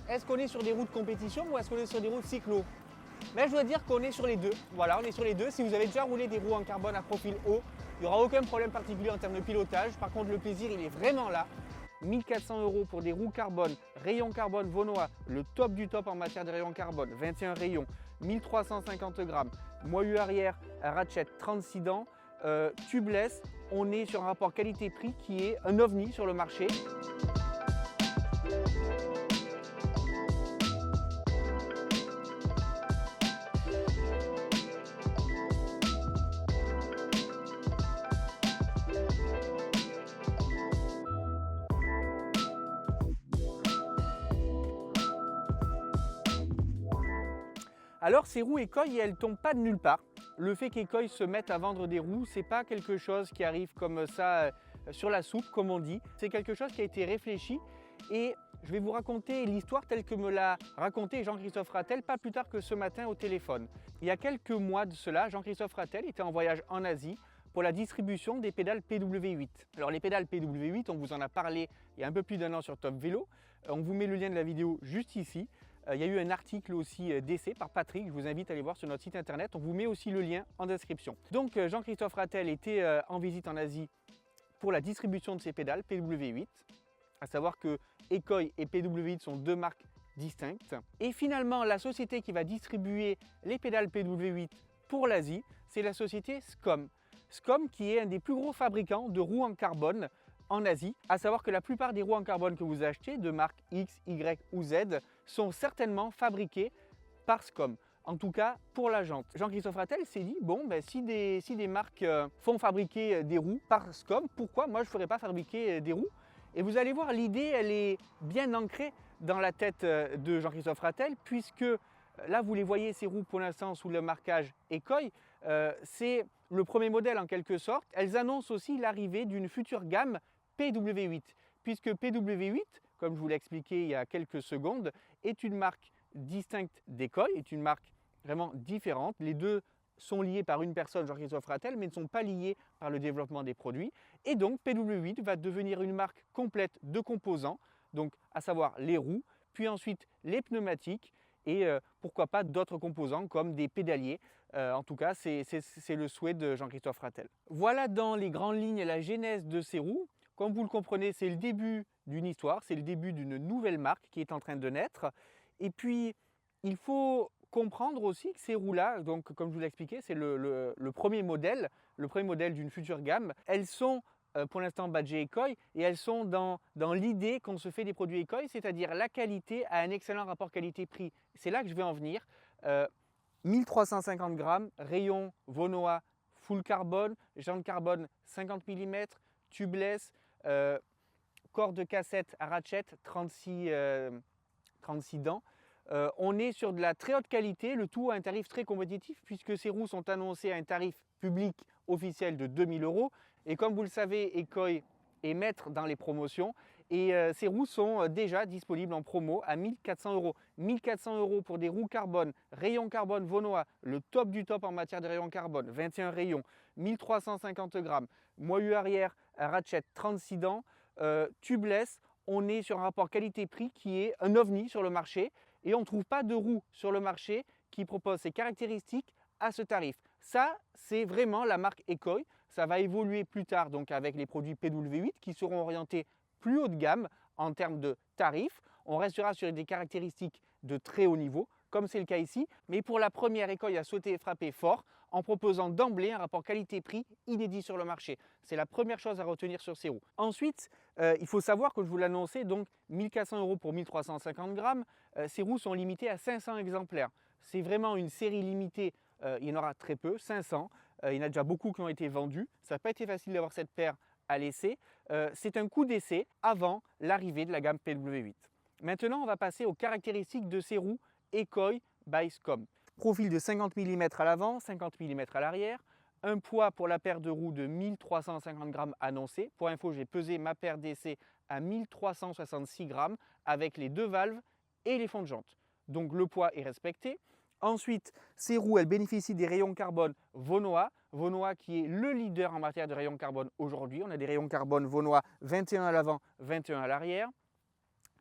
est-ce qu'on est sur des roues de compétition ou est-ce qu'on est sur des roues de cyclo? Mais je dois dire qu'on est sur les deux. Voilà, on est sur les deux. Si vous avez déjà roulé des roues en carbone à profil haut, il n'y aura aucun problème particulier en termes de pilotage. Par contre, le plaisir, il est vraiment là. 1400 € pour des roues carbone, rayon carbone Vaunois, le top du top en matière de rayon carbone, 21 rayons, 1350 grammes, moyeu arrière, ratchet 36 dents, tubeless. On est sur un rapport qualité-prix qui est un ovni sur le marché. Alors ces roues Ekoi, elles ne tombent pas de nulle part. Le fait qu'Ekoi se mette à vendre des roues, c'est pas quelque chose qui arrive comme ça sur la soupe, comme on dit. C'est quelque chose qui a été réfléchi et je vais vous raconter l'histoire telle que me l'a raconté Jean-Christophe Ratel, pas plus tard que ce matin au téléphone. Il y a quelques mois de cela, Jean-Christophe Ratel était en voyage en Asie pour la distribution des pédales PW8. Alors les pédales PW8, on vous en a parlé il y a un peu plus d'1 an sur Top Vélo. On vous met le lien de la vidéo juste ici. Il y a eu un article aussi d'essai par Patrick, je vous invite à aller voir sur notre site internet. On vous met aussi le lien en description. Donc Jean-Christophe Ratel était en visite en Asie pour la distribution de ces pédales PW8. À savoir que Ekoi et PW8 sont deux marques distinctes. Et finalement, la société qui va distribuer les pédales PW8 pour l'Asie, c'est la société Scom. Scom qui est un des plus gros fabricants de roues en carbone en Asie, à savoir que la plupart des roues en carbone que vous achetez, de marque X, Y ou Z, sont certainement fabriquées par Scom. En tout cas, pour la jante. Jean-Christophe Ratel s'est dit, bon, si des marques font fabriquer des roues par Scom, pourquoi moi je ne ferais pas fabriquer des roues? Et vous allez voir, l'idée, elle est bien ancrée dans la tête de Jean-Christophe Ratel, puisque là, vous les voyez, ces roues pour l'instant sous le marquage Ekoi. C'est le premier modèle en quelque sorte. Elles annoncent aussi l'arrivée d'une future gamme PW8, puisque PW8, comme je vous l'ai expliqué il y a quelques secondes, est une marque distincte d'Ekoi, est une marque vraiment différente. Les deux sont liés par une personne, Jean-Christophe Ratel, mais ne sont pas liés par le développement des produits. Et donc PW8 va devenir une marque complète de composants, donc à savoir les roues, puis ensuite les pneumatiques, et pourquoi pas d'autres composants comme des pédaliers. En tout cas, c'est le souhait de Jean-Christophe Ratel. Voilà dans les grandes lignes la genèse de ces roues. Comme vous le comprenez, c'est le début d'une histoire, c'est le début d'une nouvelle marque qui est en train de naître. Et puis, il faut comprendre aussi que ces roues-là, donc comme je vous l'ai expliqué, c'est le premier modèle d'une future gamme. Elles sont pour l'instant badgées Ekoi et elles sont dans l'idée qu'on se fait des produits Ekoi, c'est-à-dire la qualité à un excellent rapport qualité-prix. C'est là que je vais en venir. 1350 grammes, rayon Vaunois full carbone, jante carbone 50 mm, tubeless, corps de cassette à ratchet 36 dents. On est sur de la très haute qualité, le tout à un tarif très compétitif puisque ces roues sont annoncées à un tarif public officiel de 2000 €. Et comme vous le savez, Ekoi est maître dans les promotions et ces roues sont déjà disponibles en promo à 1400 €. 1400 € pour des roues carbone, rayon carbone Vaunois, le top du top en matière de rayon carbone, 21 rayons, 1350 grammes, moyeu arrière, ratchet 36 dents, tubeless. On est sur un rapport qualité-prix qui est un ovni sur le marché et on ne trouve pas de roues sur le marché qui propose ces caractéristiques à ce tarif. Ça, c'est vraiment la marque Ekoi. Ça va évoluer plus tard donc avec les produits PW8 qui seront orientés plus haut de gamme en termes de tarifs. On restera sur des caractéristiques de très haut niveau, comme c'est le cas ici. Mais pour la première, Ekoi a souhaité frapper fort en proposant d'emblée un rapport qualité-prix inédit sur le marché. C'est la première chose à retenir sur ces roues. Ensuite, il faut savoir, que je vous l'annonçais, donc 1400 € pour 1350 grammes. Ces roues sont limitées à 500 exemplaires. C'est vraiment une série limitée. Il y en aura très peu, 500. Il y en a déjà beaucoup qui ont été vendus. Ça n'a pas été facile d'avoir cette paire à l'essai. C'est un coup d'essai avant l'arrivée de la gamme PW8. Maintenant, on va passer aux caractéristiques de ces roues Ekoi by Scom. Profil de 50 mm à l'avant, 50 mm à l'arrière. Un poids pour la paire de roues de 1350 grammes annoncé. Pour info, j'ai pesé ma paire d'essai à 1366 grammes avec les deux valves et les fonds de jante. Donc le poids est respecté. Ensuite, ces roues, elles bénéficient des rayons carbone Vaunois. Vaunois qui est le leader en matière de rayons carbone aujourd'hui. On a des rayons carbone Vaunois 21 à l'avant, 21 à l'arrière.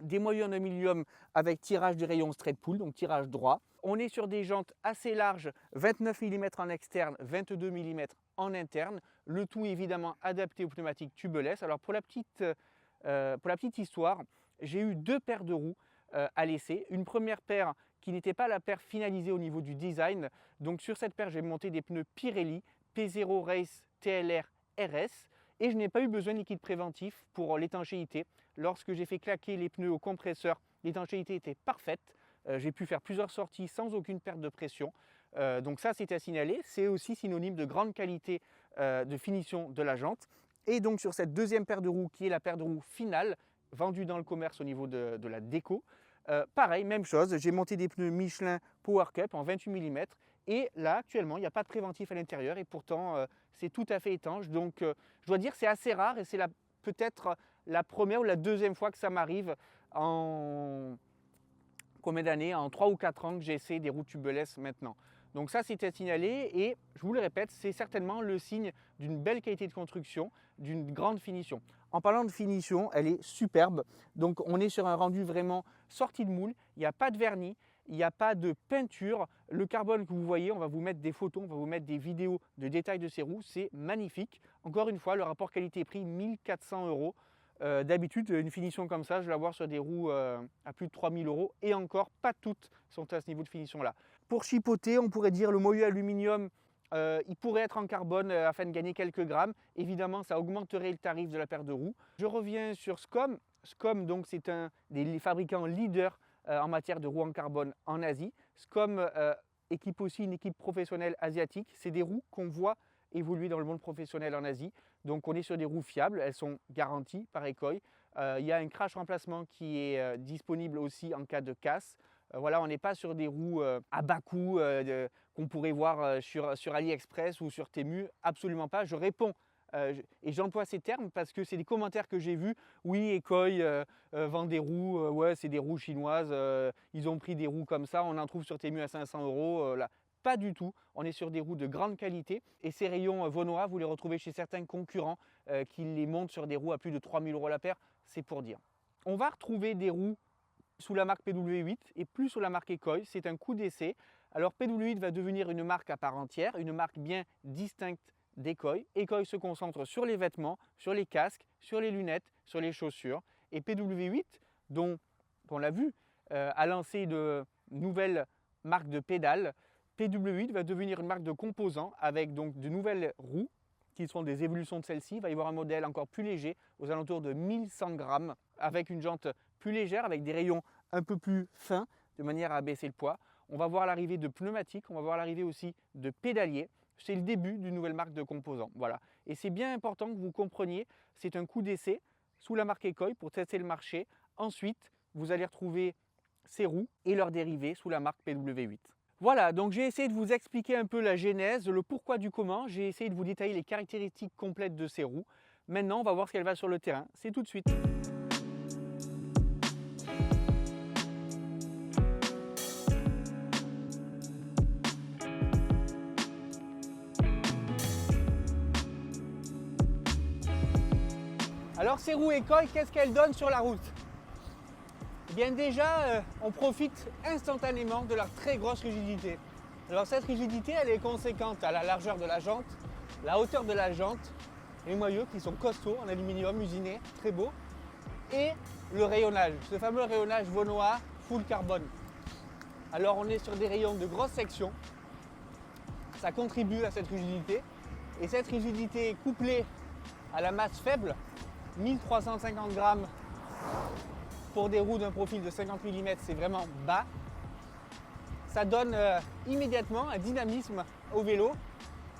des moyeux en aluminium avec tirage des rayons straight pull, donc tirage droit. On est sur des jantes assez larges, 29 mm en externe, 22 mm en interne, le tout évidemment adapté aux pneumatiques tubeless. Alors pour la petite histoire, j'ai eu 2 paires de roues à l'essai. Une première paire qui n'était pas la paire finalisée au niveau du design. Donc sur cette paire, j'ai monté des pneus Pirelli P0 Race TLR RS et je n'ai pas eu besoin de liquide préventif pour l'étanchéité. Lorsque j'ai fait claquer les pneus au compresseur, l'étanchéité était parfaite. J'ai pu faire plusieurs sorties sans aucune perte de pression. Donc ça, c'était à signaler. C'est aussi synonyme de grande qualité de finition de la jante. Et donc sur cette deuxième paire de roues, qui est la paire de roues finale, vendue dans le commerce au niveau de la déco, pareil, même chose, j'ai monté des pneus Michelin Power Cup en 28 mm et là actuellement il n'y a pas de préventif à l'intérieur et pourtant c'est tout à fait étanche. Donc je dois dire c'est assez rare et c'est peut-être la première ou la deuxième fois que ça m'arrive en combien d'années, en 3 ou 4 ans que j'essaie des roues tubeless maintenant. Donc ça c'était à signaler et je vous le répète, c'est certainement le signe d'une belle qualité de construction, d'une grande finition. En parlant de finition, elle est superbe. Donc on est sur un rendu vraiment sorti de moule, il n'y a pas de vernis, il n'y a pas de peinture. Le carbone que vous voyez, on va vous mettre des photos, on va vous mettre des vidéos de détails de ces roues, c'est magnifique. Encore une fois, le rapport qualité-prix, 1400 €. D'habitude, une finition comme ça, je vais l'avoir sur des roues à plus de 3000 € et encore, pas toutes sont à ce niveau de finition-là. Pour chipoter, on pourrait dire le moyeu aluminium, il pourrait être en carbone afin de gagner quelques grammes. Évidemment, ça augmenterait le tarif de la paire de roues. Je reviens sur Scom. Scom, donc, c'est un des fabricants leaders en matière de roues en carbone en Asie. Scom équipe aussi une équipe professionnelle asiatique. C'est des roues qu'on voit évoluer dans le monde professionnel en Asie. Donc on est sur des roues fiables, elles sont garanties par Ekoi. Il y a un crash remplacement qui est disponible aussi en cas de casse. Voilà, on n'est pas sur des roues à bas coût qu'on pourrait voir sur AliExpress ou sur Temu, absolument pas. Je réponds et j'emploie ces termes parce que c'est des commentaires que j'ai vus. Oui, Ekoi vend des roues, ouais, c'est des roues chinoises, ils ont pris des roues comme ça, on en trouve sur Temu à 500 €. Là. Pas du tout, on est sur des roues de grande qualité et ces rayons Vonoa, vous les retrouvez chez certains concurrents qui les montent sur des roues à plus de 3000 € la paire, c'est pour dire. On va retrouver des roues sous la marque PW8 et plus sous la marque Ekoi, c'est un coup d'essai. Alors PW8 va devenir une marque à part entière, une marque bien distincte d'Ekoi. Ekoi se concentre sur les vêtements, sur les casques, sur les lunettes, sur les chaussures et PW8, dont on l'a vu, a lancé de nouvelles marques de pédales. PW8 va devenir une marque de composants avec donc de nouvelles roues qui seront des évolutions de celle-ci. Il va y avoir un modèle encore plus léger, aux alentours de 1100 grammes, avec une jante plus légère, avec des rayons un peu plus fins, de manière à abaisser le poids. On va voir l'arrivée de pneumatiques, on va voir l'arrivée aussi de pédaliers. C'est le début d'une nouvelle marque de composants. Voilà. Et c'est bien important que vous compreniez, c'est un coup d'essai sous la marque Ekoi pour tester le marché. Ensuite, vous allez retrouver ces roues et leurs dérivés sous la marque PW8. Voilà, donc j'ai essayé de vous expliquer un peu la genèse, le pourquoi du comment. J'ai essayé de vous détailler les caractéristiques complètes de ces roues. Maintenant, on va voir ce qu'elle va sur le terrain. C'est tout de suite. Alors ces roues Ekoi, qu'est-ce qu'elles donnent sur la route? Eh bien déjà, on profite instantanément de leur très grosse rigidité. Alors cette rigidité, elle est conséquente à la largeur de la jante, la hauteur de la jante, les moyeux qui sont costauds en aluminium usiné, très beau, et le rayonnage, ce fameux rayonnage Vonoa full carbone. Alors on est sur des rayons de grosse section, ça contribue à cette rigidité, et cette rigidité couplée à la masse faible, 1350 grammes pour des roues d'un profil de 50 mm, c'est vraiment bas. Ça donne immédiatement un dynamisme au vélo,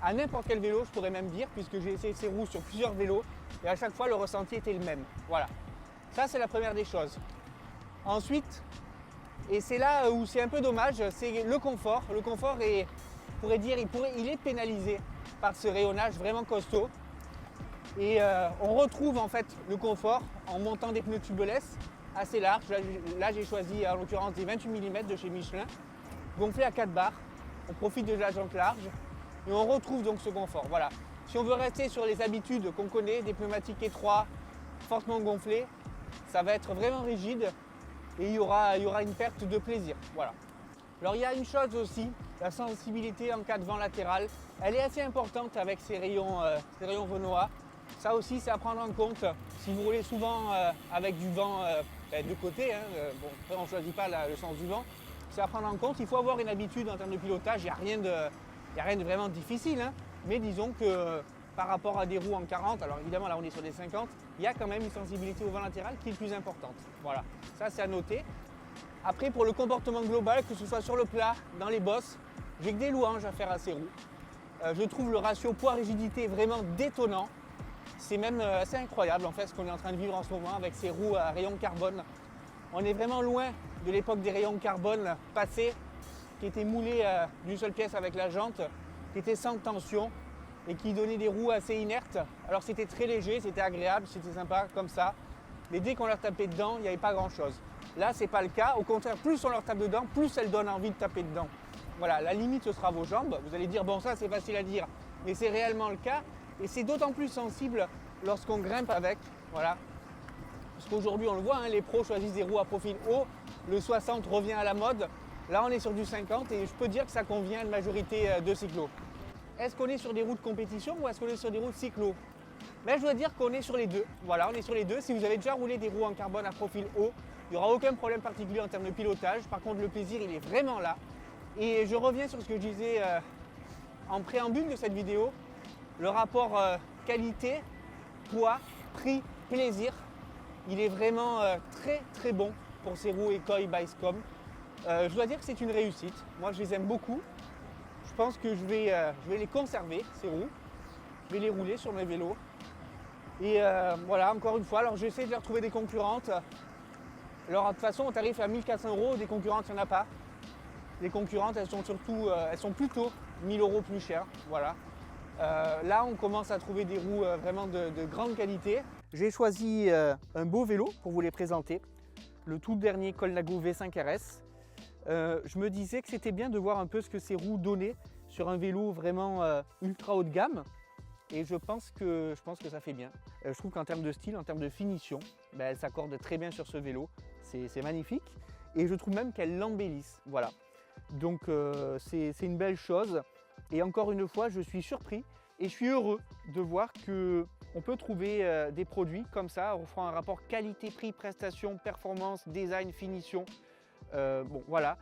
à n'importe quel vélo je pourrais même dire, puisque j'ai essayé ces roues sur plusieurs vélos et à chaque fois le ressenti était le même. Voilà, ça c'est la première des choses. Ensuite, et c'est là où c'est un peu dommage, c'est le confort. Le confort est, on pourrait dire, il est pénalisé par ce rayonnage vraiment costaud. Et on retrouve en fait le confort en montant des pneus tubeless assez larges. Là j'ai choisi en l'occurrence des 28 mm de chez Michelin, gonflés à 4 barres. On profite de la jante large et on retrouve donc ce confort. Voilà. Si on veut rester sur les habitudes qu'on connaît, des pneumatiques étroits, fortement gonflés, ça va être vraiment rigide et il y aura une perte de plaisir. Voilà. Alors il y a une chose aussi, la sensibilité en cas de vent latéral, elle est assez importante avec ces rayons Renoir. Ça aussi c'est à prendre en compte. Si vous roulez souvent avec du vent de côté, bon, après on ne choisit pas le sens du vent, c'est à prendre en compte. Il faut avoir une habitude en termes de pilotage, il n'y a rien de vraiment difficile, hein, mais disons que par rapport à des roues en 40, alors évidemment là on est sur des 50, il y a quand même une sensibilité au vent latéral qui est plus importante. Voilà, ça c'est à noter. Après pour le comportement global, que ce soit sur le plat, dans les bosses, j'ai que des louanges à faire à ces roues. Je trouve le ratio poids-rigidité vraiment détonnant. C'est même assez incroyable en fait ce qu'on est en train de vivre en ce moment avec ces roues à rayons carbone. On est vraiment loin de l'époque des rayons carbone passés, qui étaient moulés d'une seule pièce avec la jante, qui étaient sans tension et qui donnaient des roues assez inertes. Alors c'était très léger, c'était agréable, c'était sympa comme ça. Mais dès qu'on leur tapait dedans, il n'y avait pas grand chose. Là, c'est pas le cas. Au contraire, plus on leur tape dedans, plus elles donnent envie de taper dedans. Voilà, la limite, ce sera vos jambes. Vous allez dire, bon, ça, c'est facile à dire. Mais c'est réellement le cas. Et c'est d'autant plus sensible lorsqu'on grimpe avec. Voilà. Parce qu'aujourd'hui, on le voit, hein, les pros choisissent des roues à profil haut. Le 60 revient à la mode. Là, on est sur du 50 et je peux dire que ça convient à une majorité de cyclos. Est-ce qu'on est sur des roues de compétition ou est-ce qu'on est sur des roues de cyclo? Mais je dois dire qu'on est sur les deux. Voilà, on est sur les deux. Si vous avez déjà roulé des roues en carbone à profil haut, il n'y aura aucun problème particulier en termes de pilotage. Par contre, le plaisir, il est vraiment là. Et je reviens sur ce que je disais en préambule de cette vidéo. Le rapport qualité, poids, prix, plaisir, il est vraiment très très bon pour ces roues Ekoi Bicecom. Je dois dire que c'est une réussite. Moi, je les aime beaucoup. Je pense que je vais les conserver, ces roues. Je vais les rouler sur mes vélos. Et voilà, encore une fois, alors j'essaie de leur trouver des concurrentes. Alors de toute façon, on tarif à 1400 €, des concurrentes, il n'y en a pas. Les concurrentes, elles sont plutôt 1000 € plus chères. Voilà. Là, on commence à trouver des roues vraiment de grande qualité. J'ai choisi un beau vélo pour vous les présenter. Le tout dernier Colnago V5 RS. Je me disais que c'était bien de voir un peu ce que ces roues donnaient sur un vélo vraiment ultra haut de gamme. Et je pense que ça fait bien. Je trouve qu'en termes de style, en termes de finition, elle s'accorde très bien sur ce vélo. C'est magnifique. Et je trouve même qu'elle l'embellisse. Voilà. Donc c'est une belle chose. Et encore une fois, je suis surpris et je suis heureux de voir qu'on peut trouver des produits comme ça, offrant un rapport qualité-prix, prestation, performance, design, finition. Bon voilà,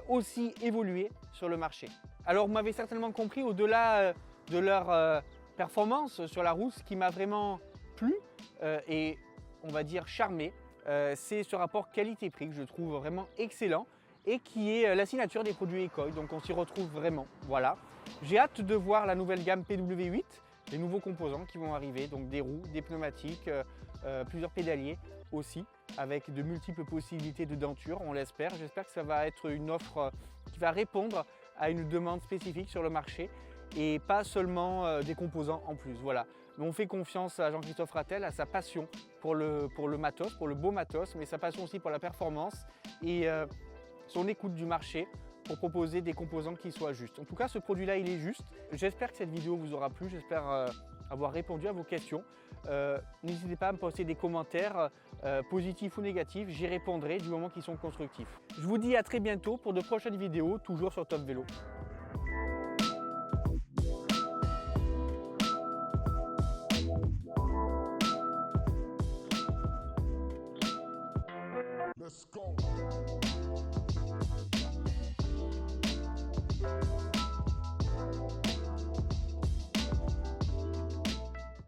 aussi évoluer sur le marché. Alors vous m'avez certainement compris, au-delà de leur performance sur la roue, ce qui m'a vraiment plu et on va dire charmé, c'est ce rapport qualité-prix que je trouve vraiment excellent et qui est la signature des produits Ekoi, donc on s'y retrouve vraiment. Voilà. J'ai hâte de voir la nouvelle gamme PW8, les nouveaux composants qui vont arriver, donc des roues, des pneumatiques, plusieurs pédaliers aussi, avec de multiples possibilités de denture, on l'espère. J'espère que ça va être une offre qui va répondre à une demande spécifique sur le marché et pas seulement des composants en plus. Voilà. Mais on fait confiance à Jean-Christophe Ratel, à sa passion pour le matos, pour le beau matos, mais sa passion aussi pour la performance et son écoute du marché pour proposer des composants qui soient justes. En tout cas, ce produit-là, il est juste. J'espère que cette vidéo vous aura plu, j'espère avoir répondu à vos questions. N'hésitez pas à me poster des commentaires positifs ou négatifs, j'y répondrai du moment qu'ils sont constructifs. Je vous dis à très bientôt pour de prochaines vidéos, toujours sur Top Vélo. Let's go.